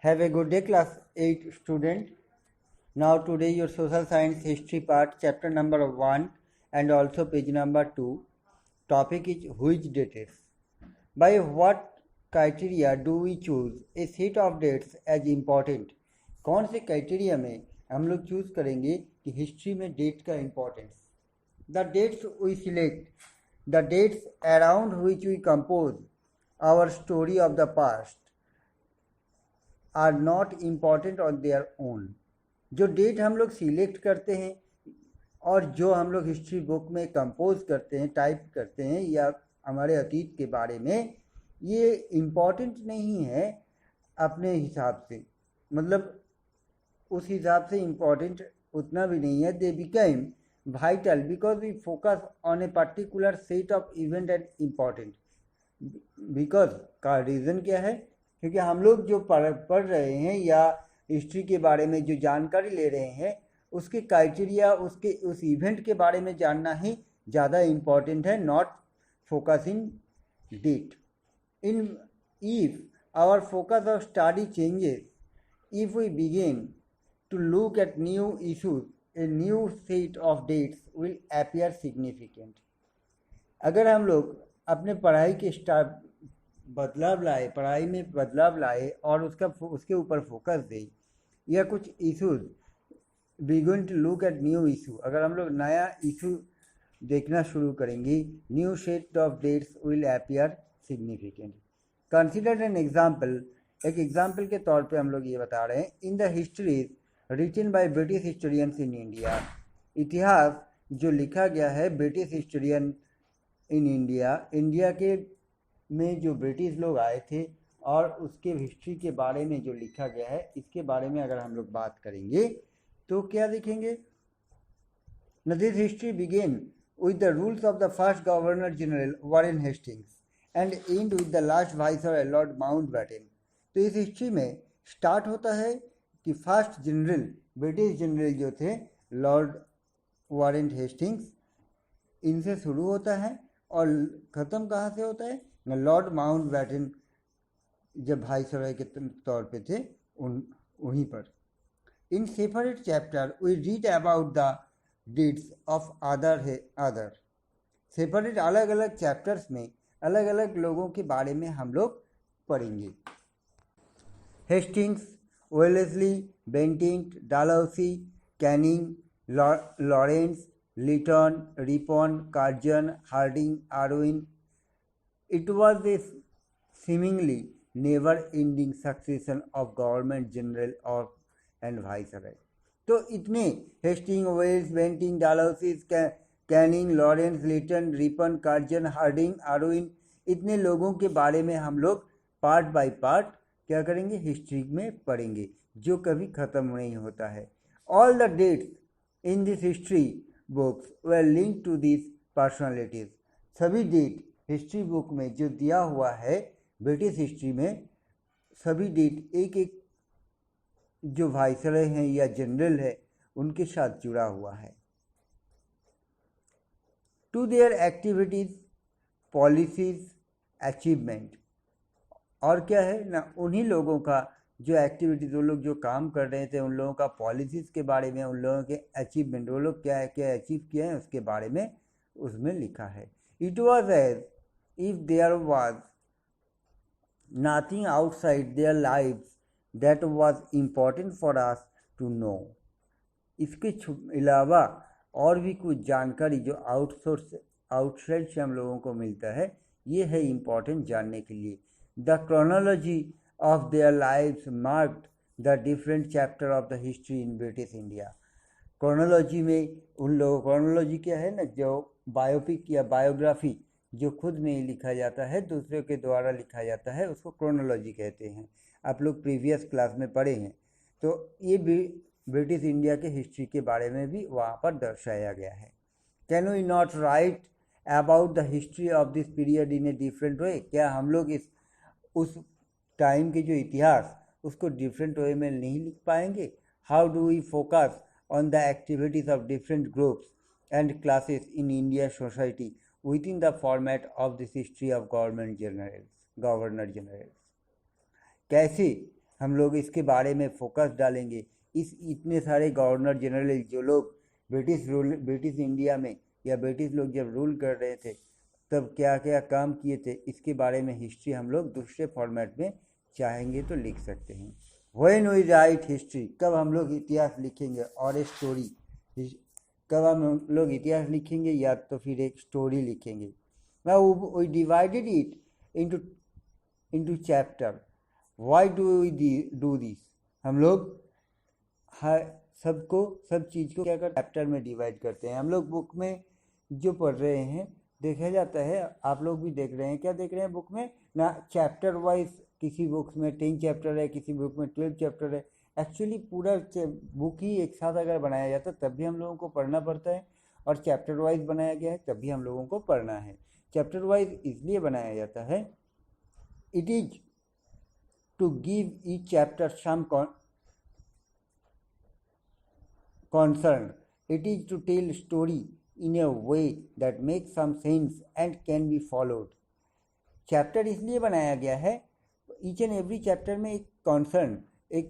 Have a good day, class 8 student. Now today your social science history part, chapter number 1 and also page number 2. Topic is which dates. By what criteria do we choose a set of dates as important? कौन से criteria में हम लोग choose करेंगे कि history में date का importance? The dates we select, the dates around which we compose our story of the past are not important on their own. जो डेट हम लोग सिलेक्ट करते हैं और जो हम लोग हिस्ट्री बुक में कंपोज करते हैं, टाइप करते हैं या हमारे अतीत के बारे में, ये इम्पॉर्टेंट नहीं है अपने हिसाब से, मतलब उस हिसाब से इम्पॉर्टेंट उतना भी नहीं है. They became vital because we focus on a particular set of event and important. Because का रीज़न क्या है? क्योंकि हम लोग जो पढ़ रहे हैं या हिस्ट्री के बारे में जो जानकारी ले रहे हैं, उसके क्राइटेरिया, उसके उस इवेंट के बारे में जानना ही ज़्यादा इम्पॉर्टेंट है, not focus in date. In if our focus of study changes, if we begin to look at new issues, a new set of dates will appear significant. अगर हम लोग अपने पढ़ाई के पढ़ाई में बदलाव लाए और उसके ऊपर फोकस दें या कुछ issues, we going to look at new issue, अगर हम लोग नया इशू देखना शुरू करेंगे, new set of dates will appear significant. Consider an example. एक एग्जाम्पल के तौर पे हम लोग ये बता रहे हैं, in the histories written by British historians in India. इतिहास जो लिखा गया है British historian in India, India के में जो ब्रिटिश लोग आए थे और उसके हिस्ट्री के बारे में जो लिखा गया है, इसके बारे में अगर हम लोग बात करेंगे तो क्या देखेंगे? This history began with the rules of the first governor general Warren Hastings and end with the last viceroy Lord Mountbatten. तो इस हिस्ट्री में स्टार्ट होता है कि फर्स्ट जनरल, ब्रिटिश जनरल जो थे लॉर्ड वॉरेन हेस्टिंग्स, इनसे शुरू होता है और ख़त्म कहाँ से होता है? लॉर्ड माउंटबेटन जब वाइसरॉय के तौर पे थे वहीं पर. In separate chapter we read about the dates of other. Separate अलग अलग चैप्टर्स में अलग अलग लोगों के बारे में हम लोग पढ़ेंगे. Hastings, Wellesley, Bentinck, Dalhousie, Canning, Lawrence, Lytton, Ripon, Curzon, Hardinge, Irwin. It was a seemingly never-ending succession of government general and viceroy. तो इतने Hastings, Wellesley, Bentinck, Dalhousie, Canning, Lawrence, Lytton, Ripon, Curzon, Hardinge, Irwin, इतने लोगों के बारे में हम लोग part by part क्या करेंगे? हिस्ट्री में पढ़ेंगे, जो कभी ख़त्म नहीं होता है. All the dates in this history books were link to this personalities. सभी डेट हिस्ट्री बुक में जो दिया हुआ है ब्रिटिश हिस्ट्री में, सभी डेट एक एक जो वाइसरॉय हैं या जनरल है उनके साथ जुड़ा हुआ है. To their activities, policies, achievement. और क्या है ना, उन्हीं लोगों का जो एक्टिविटीज, वो लोग जो काम कर रहे थे, उन लोगों का पॉलिसीज़ के बारे में, उन लोगों के अचीवमेंट, वो लोग क्या अचीव किए हैं उसके बारे में उसमें लिखा है. It was as if there was nothing outside their lives that was important for us to know. इसके अलावा और भी कुछ जानकारी जो आउटसाइड से हम लोगों को मिलता है, ये है इम्पॉर्टेंट जानने के लिए. The chronology of their lives marked the different chapter of the history in British India. Chronology में उन लोगों, क्रोनोलॉजी क्या है ना, जो बायोपिक या बायोग्राफी जो खुद नहीं लिखा जाता है, दूसरे के द्वारा लिखा जाता है, उसको क्रोनोलॉजी कहते हैं. आप लोग प्रीवियस क्लास में पढ़े हैं. तो ये भी ब्रिटिश इंडिया के हिस्ट्री के बारे में भी वहाँ पर दर्शाया गया है. Can we not write about the history of this period in a different way? क्या हम लोग उस टाइम के जो इतिहास उसको डिफरेंट वे में नहीं लिख पाएंगे? How do we focus on the activities of different groups and classes in India society within the format of this history of governor generals. कैसे हम लोग इसके बारे में फोकस डालेंगे। इस इतने सारे गवर्नर जनरल जो लोग ब्रिटिश इंडिया में या ब्रिटिश लोग जब रूल कर रहे थे तब क्या क्या काम किए थे, इसके बारे में हिस्ट्री हम लोग दूसरे फॉर्मेट में चाहेंगे तो लिख सकते हैं। व्हेन वी राइट हिस्ट्री, कब हम लोग इतिहास लिखेंगे, और ए स्टोरी, कब हम लोग इतिहास लिखेंगे या तो फिर एक स्टोरी लिखेंगे। Now we divided it into chapter. Why do we do this? हम लोग हर सब चीज़ को क्या करते हैं, चैप्टर में डिवाइड करते हैं। हम लोग बुक में जो पढ़ रहे हैं, देखा जाता है, आप लोग भी देख रहे हैं, क्या देख रहे हैं बुक में ना, चैप्टर वाइज किसी बुक्स में 10 चैप्टर है, किसी बुक में 12 चैप्टर है। एक्चुअली पूरा बुक ही एक साथ अगर बनाया जाता तब भी हम लोगों को पढ़ना पड़ता है, और चैप्टर वाइज बनाया गया है तब भी हम लोगों को पढ़ना है। चैप्टर वाइज इसलिए बनाया जाता है, it is to give each chapter some concern. It is to tell story in a way that makes some sense and can be followed. Chapter इसलिए बनाया गया है, ईच एंड एवरी चैप्टर में एक कॉन्सर्न, एक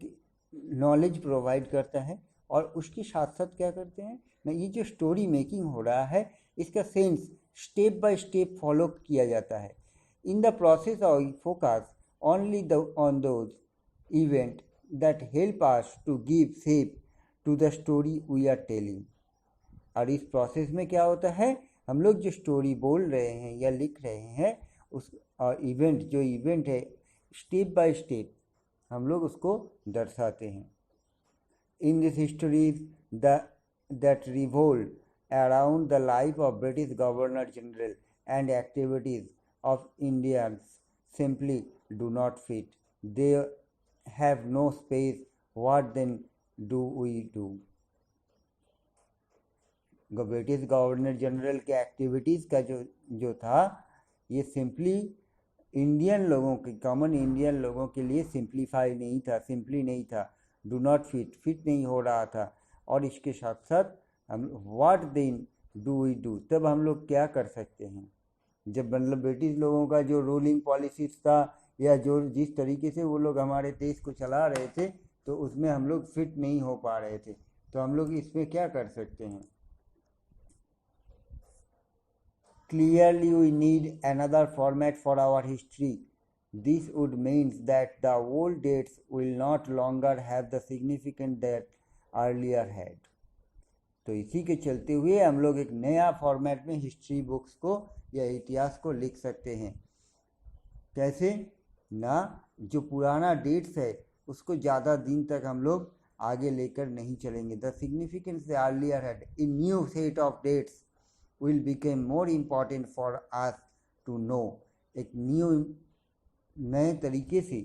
नॉलेज प्रोवाइड करता है, और उसके साथ साथ क्या करते हैं ना, ये जो स्टोरी मेकिंग हो रहा है इसका sense step by step follow किया जाता है। In the process of focus only on those event that help us to give shape to the story we are telling. और इस प्रोसेस में क्या होता है, हम लोग जो स्टोरी बोल रहे हैं या लिख रहे हैं उस और इवेंट है, स्टेप बाय स्टेप हम लोग उसको दर्शाते हैं। In this histories that revolve around the life of British governor general and activities of Indians simply do not fit, they have no space, what then do we do. British governor general के activities का जो था, ये simply Indian लोगों के, common Indian लोगों के लिए सिंपली नहीं था, डू नॉट फिट नहीं हो रहा था। और इसके साथ साथ हम what then do we do, तब हम लोग क्या कर सकते हैं, जब मतलब ब्रिटिश लोगों का जो रूलिंग पॉलिसीज था या जो जिस तरीके से वो लोग हमारे देश को चला रहे थे, तो उसमें हम लोग फिट नहीं हो पा रहे थे, तो हम लोग इसमें क्या कर सकते हैं। Clearly we need another format for our history. This would mean that the old dates will not longer have the significance that earlier had. तो इसी के चलते हुए हम लोग एक नया फॉर्मेट में हिस्ट्री बुक्स को या इतिहास को लिख सकते हैं। कैसे ना, जो पुराना डेट्स है उसको ज़्यादा दिन तक हम लोग आगे लेकर नहीं चलेंगे। The significance earlier had in new set of dates will become more important for us to know। एक नए तरीके से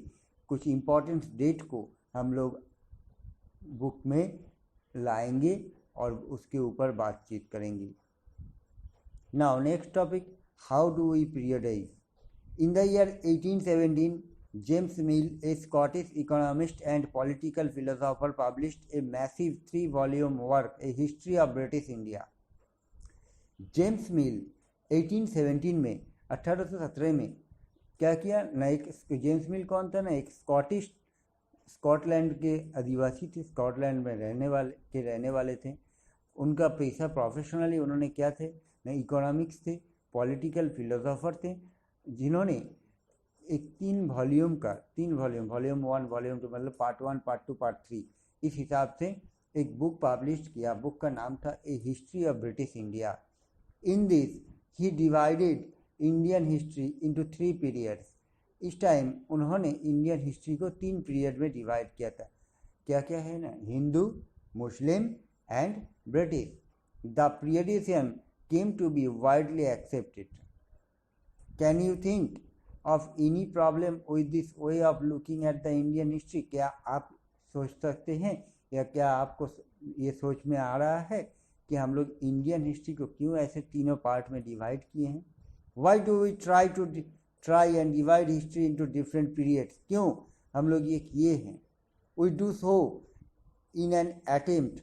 कुछ इम्पोर्टेंट डेट को हम लोग बुक में लाएंगे और उसके ऊपर बातचीत करेंगे। Now next topic, how do we periodise. In the year 1817 James Mill, a Scottish economist and political philosopher, published a massive 3-volume work, A History of British India। James मिल 1817 में 1817 में क्या किया ना, एक जेम्स मिल कौन था ना, एक स्कॉटलैंड के आदिवासी थे, स्कॉटलैंड में रहने वाले थे। उनका पेशा प्रोफेशनली उन्होंने क्या थे ना, इकोनॉमिक्स थे, पॉलिटिकल फिलोसोफर थे, जिन्होंने एक 3 वॉल्यूम, वॉल्यूम 1 वॉल्यूम 2 मतलब पार्ट 1 पार्ट 2 पार्ट 3 इस हिसाब से एक बुक पब्लिश किया। बुक का नाम था a history of British India. In this, he divided Indian history into 3 periods। इस टाइम उन्होंने इंडियन हिस्ट्री को 3 पीरियड में डिवाइड किया था। क्या क्या है ना, Hindu, Muslim and British. The periodisation came to be widely accepted. Can you think of any problem with this way of looking at the Indian history? क्या आप सोच सकते हैं या क्या आपको ये सोच में आ रहा है कि हम लोग इंडियन हिस्ट्री को क्यों ऐसे तीनों पार्ट में डिवाइड किए हैं? Why do we try and divide history into different periods? क्यों हम लोग ये किए हैं? We do so in an attempt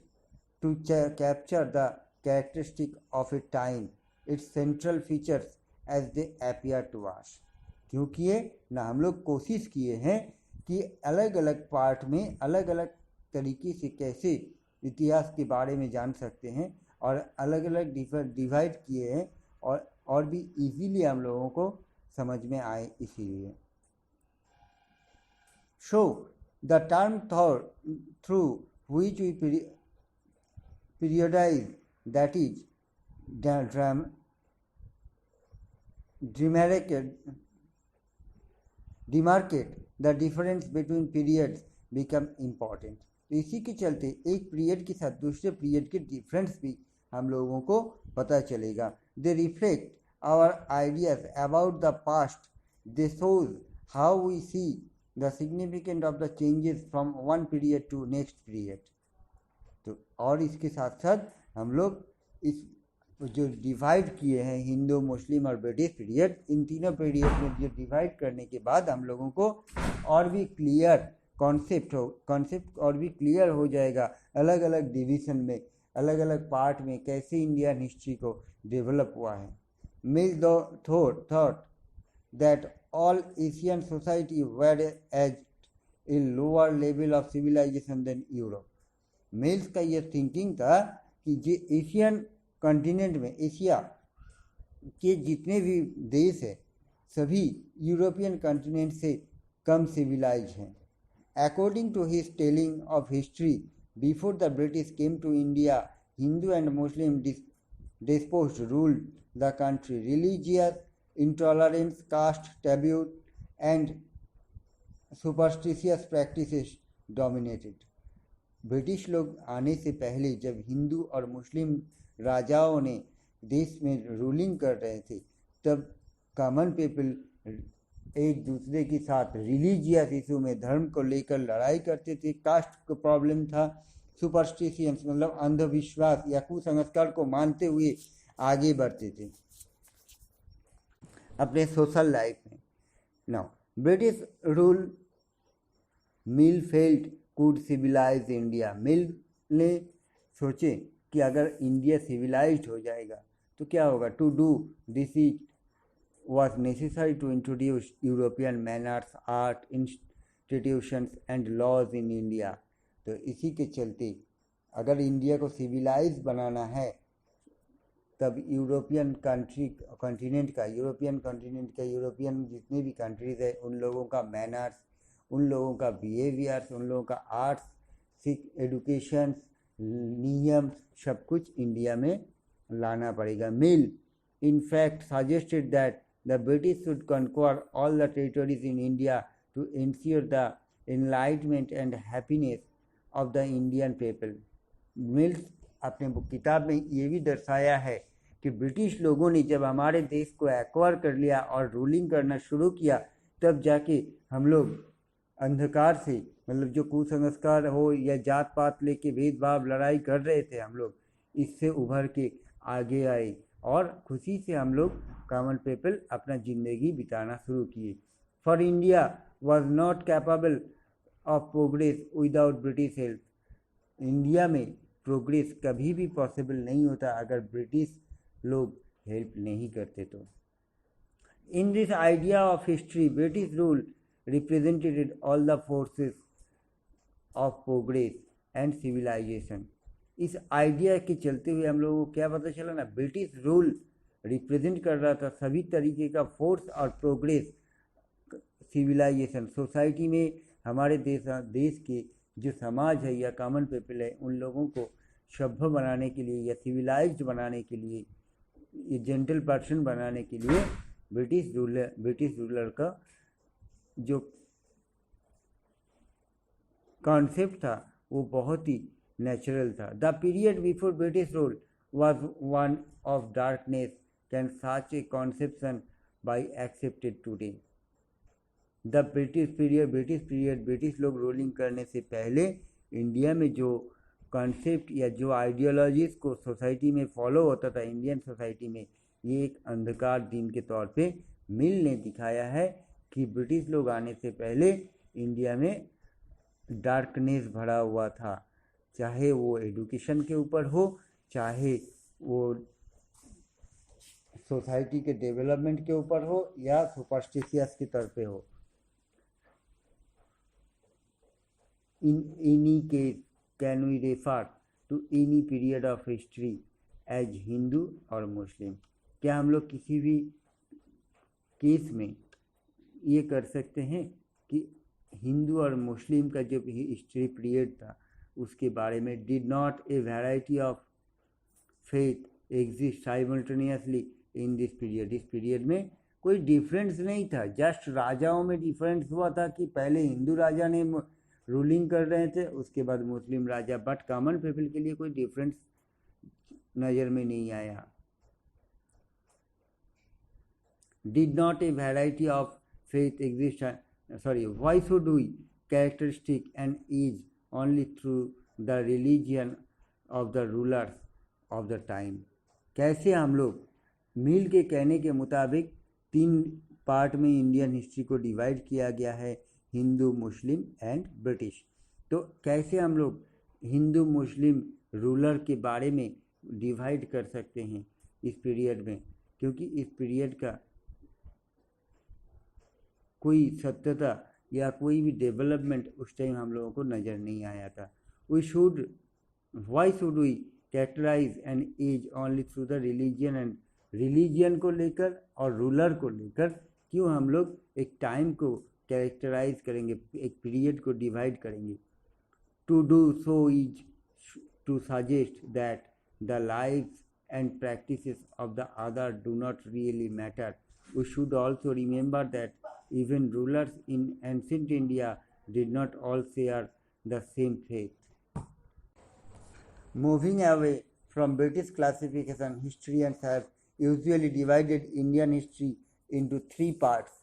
to capture the characteristic of a time, its central features as they appear to us. क्यों किए ना, हम लोग कोशिश किए हैं कि अलग अलग पार्ट में अलग अलग तरीके से कैसे इतिहास के बारे में जान सकते हैं और अलग अलग डिवाइड किए हैं और भी इजीली हम लोगों को समझ में आए इसीलिए. So the term through which we periodize, that is demarcate the difference between periods become important. तो इसी के चलते एक पीरियड के साथ दूसरे पीरियड के डिफरेंस भी हम लोगों को पता चलेगा. They reflect our ideas about the past. They shows how we see the significant of the changes from one period to next period. तो और इसके साथ साथ हम लोग इस जो डिवाइड किए हैं हिंदू, मुस्लिम और ब्रिटिश पीरियड, इन तीनों पीरियड में जो डिवाइड करने के बाद हम लोगों को और भी क्लियर कॉन्सेप्ट और भी क्लियर हो जाएगा अलग अलग डिवीज़न में, अलग अलग पार्ट में कैसे इंडियन हिस्ट्री को डेवलप हुआ है. Mill thought that all Asian society were at a lower level of civilisation than Europe. Mills का ये थिंकिंग था कि जो एशियन कॉन्टिनेंट में, एशिया के जितने भी देश हैं सभी यूरोपियन कॉन्टिनेंट से कम सिविलाइज हैं. According to his telling of history, before the British came to India, Hindu and Muslim despots ruled the country. Religious intolerance, caste taboo and superstitious practices dominated. British लोग आने से पहले जब हिंदू और मुस्लिम राजाओं ने देश में रूलिंग कर रहे थे तब कॉमन पीपल एक दूसरे के साथ रिलीजियस इशू में धर्म को लेकर लड़ाई करते थे. कास्ट का प्रॉब्लम था. सुपरस्टिशियंस मतलब अंधविश्वास या कुसंस्कार को मानते हुए आगे बढ़ते थे अपने सोशल लाइफ में. Now British rule Mill felt could civilise India. Mill ने सोचे कि अगर इंडिया सिविलाइज्ड हो जाएगा तो क्या होगा. To do this is was necessary to introduce European manners, art, institutions and laws in India. तो इसी के चलते अगर इंडिया को सिविलाइज बनाना है तब यूरोपियन जितने भी कंट्रीज है उन लोगों का मैनर्स, उन लोगों का बिहेवियर्स, उन लोगों का आर्ट्स, एडुकेशन, नियम सब कुछ इंडिया में लाना पड़ेगा. मिल in fact suggested that the British should conquer all the territories in India to ensure the enlightenment and happiness of the Indian people. Mills अपने किताब में ये भी दर्शाया है कि ब्रिटिश लोगों ने जब हमारे देश को एक्वायर कर लिया और रूलिंग करना शुरू किया तब जाके हम लोग अंधकार से, मतलब जो कुसंस्कार हो या जात पात लेके भेदभाव लड़ाई कर रहे थे हम लोग, इससे उभर के आगे आए और खुशी से हम लोग कॉमन पीपल अपना ज़िंदगी बिताना शुरू किए. For India was not capable of progress without British help. India में प्रोग्रेस कभी भी पॉसिबल नहीं होता अगर ब्रिटिश लोग हेल्प नहीं करते. तो in this idea of history British rule represented all the forces of progress and civilisation. इस आइडिया के चलते हुए हम लोगों को क्या पता चला ना, ब्रिटिश रूल रिप्रेजेंट कर रहा था सभी तरीके का फोर्स और प्रोग्रेस, सिविलाइजेशन. सोसाइटी में हमारे देश के जो समाज है या कॉमन पीपल है उन लोगों को सभ्य बनाने के लिए या सिविलाइज्ड बनाने के लिए, ये जेंटल पर्सन बनाने के लिए ब्रिटिश रूलर का जो कॉन्सेप्ट था वो बहुत ही नेचुरल था. The period before British rule was one of darkness. Can such A conception by accepted today. The British period British लोग रूलिंग करने से पहले इंडिया में जो कॉन्सेप्ट या जो आइडियोलॉजीज़ को सोसाइटी में फॉलो होता था इंडियन सोसाइटी में, ये एक अंधकार दिन के तौर पे मिल ने दिखाया है कि ब्रिटिश लोग आने से पहले इंडिया में डार्कनेस भरा हुआ था, चाहे वो एडुकेशन के ऊपर हो, चाहे वो सोसाइटी के डेवलपमेंट के ऊपर हो या सुपरस्टिशियस की तरफ पे हो. In any case, can we refer to any period of history as Hindu or Muslim? क्या हम लोग किसी भी केस में ये कर सकते हैं कि हिंदू और मुस्लिम का जो हिस्ट्री पीरियड था उसके बारे में did not a variety of faith exist simultaneously in this period? इस पीरियड में कोई डिफरेंस नहीं था, जस्ट राजाओं में डिफरेंस हुआ था कि पहले हिंदू राजा ने रूलिंग कर रहे थे, उसके बाद मुस्लिम राजा, बट कॉमन पीपल के लिए कोई डिफरेंस नज़र में नहीं आया. Did not a variety of faith exist? Why should we characteristic an age only through the religion of the rulers of the time? कैसे हम लोग मिल के कहने के मुताबिक 3 पार्ट में इंडियन हिस्ट्री को डिवाइड किया गया है, हिंदू, मुस्लिम एंड ब्रिटिश. तो कैसे हम लोग हिंदू मुस्लिम रूलर के बारे में डिवाइड कर सकते हैं इस पीरियड में, क्योंकि इस पीरियड का कोई सत्यता या कोई भी डेवलपमेंट उस टाइम हम लोगों को नज़र नहीं आया था. Why should we characterise an age only through the religion and religion को लेकर और रूलर को लेकर क्यों हम लोग एक टाइम को कैरेक्टराइज करेंगे, एक पीरियड को डिवाइड करेंगे? To do so is to suggest that the lives and practices of the other do not really matter. We should also remember that even rulers in ancient India did not all share the same faith. Moving away from British classification, historians have usually divided Indian history into 3 parts.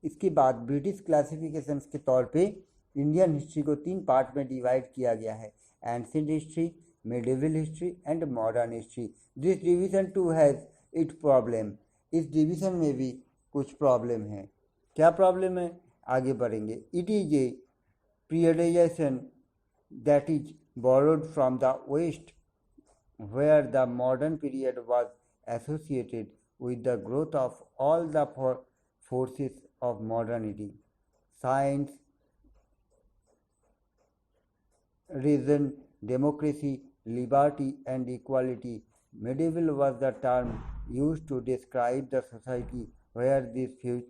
इसके बाद British classification के तौर पे Indian history को 3 part में divide किया गया है: ancient history, medieval history and modern history. This division too has it problem. इस डिवीजन में भी कुछ प्रॉब्लम है. क्या प्रॉब्लम है, आगे बढ़ेंगे. It is a periodisation that is borrowed from the west, where the modern period was associated with the growth of all the forces of modernity, science, reason, democracy, liberty and equality. Medieval was the term used to describe the society where these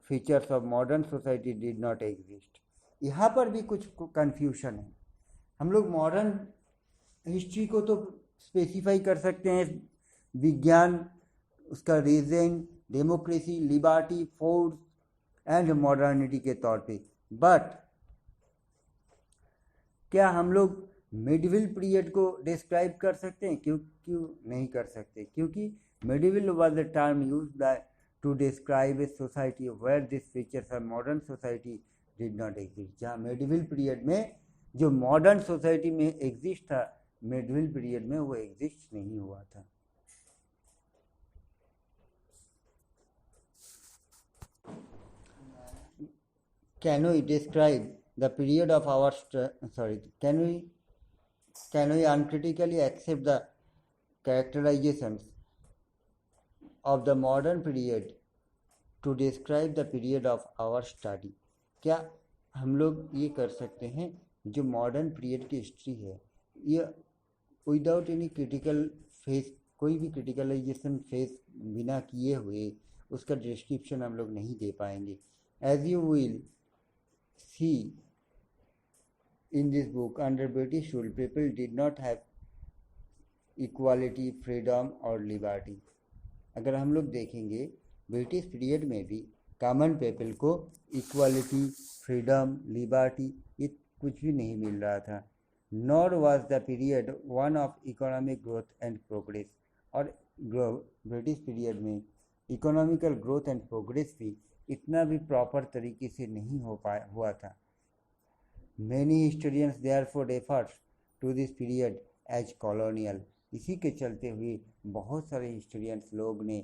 features of modern society did not exist. यहाँ पर भी कुछ confusion है. हम लोग modern history को तो specify कर सकते हैं विज्ञान, उसका reason, democracy, liberty, force and modernity के तौर पे, बट क्या हम लोग मिडिवल पीरियड को डिस्क्राइब कर सकते हैं? क्यों नहीं कर सकते? क्योंकि medieval was the term used to describe a society where this features of modern society did not exist. जहाँ मिडिवल पीरियड में जो मॉडर्न सोसाइटी में एग्जिस्ट था, मिडिवल पीरियड में वो एग्जिस्ट नहीं हुआ था. Can we describe the period of our can we uncritically accept the characterizations of the modern period to describe the period of our study? क्या हम लोग ये कर सकते हैं जो मॉडर्न पीरियड की हिस्ट्री है, ये विदाउट एनी क्रिटिकल फेस, कोई भी क्रिटिकलाइजेशन फेस बिना किए हुए उसका डिस्क्रिप्शन हम लोग नहीं दे पाएंगे. As you will see in this book, under British rule, people did not have equality, freedom और liberty. अगर हम लोग देखेंगे ब्रिटिश पीरियड में भी कॉमन पीपल को इक्वालिटी, फ्रीडम, लिबर्टी ये कुछ भी नहीं मिल रहा था. Nor was the period one of economic growth and progress. और ब्रिटिश पीरियड में इकोनॉमिकल ग्रोथ एंड प्रोग्रेस भी इतना भी प्रॉपर तरीके से नहीं हुआ था. Many historians therefore refer to this period as colonial. इसी के चलते हुए बहुत सारे हिस्टोरियंस लोग ने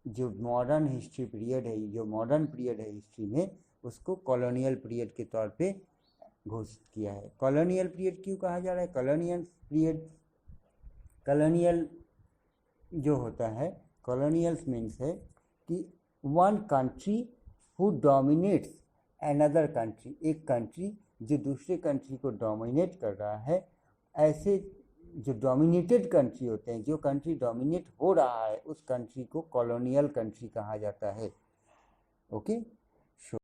जो मॉडर्न हिस्ट्री पीरियड है, जो मॉडर्न पीरियड है हिस्ट्री में, उसको कॉलोनियल पीरियड के तौर पे घोषित किया है. कॉलोनियल पीरियड क्यों कहा जा रहा है? कॉलोनियल जो होता है, कॉलोनियल्स मीन्स है कि one country who dominates another country, एक कंट्री जो दूसरे कंट्री को डोमिनेट कर रहा है, ऐसे जो डोमिनेटेड कंट्री होते हैं, जो कंट्री डोमिनेट हो रहा है, उस कंट्री को कॉलोनियल कंट्री कहा जाता है। ओके,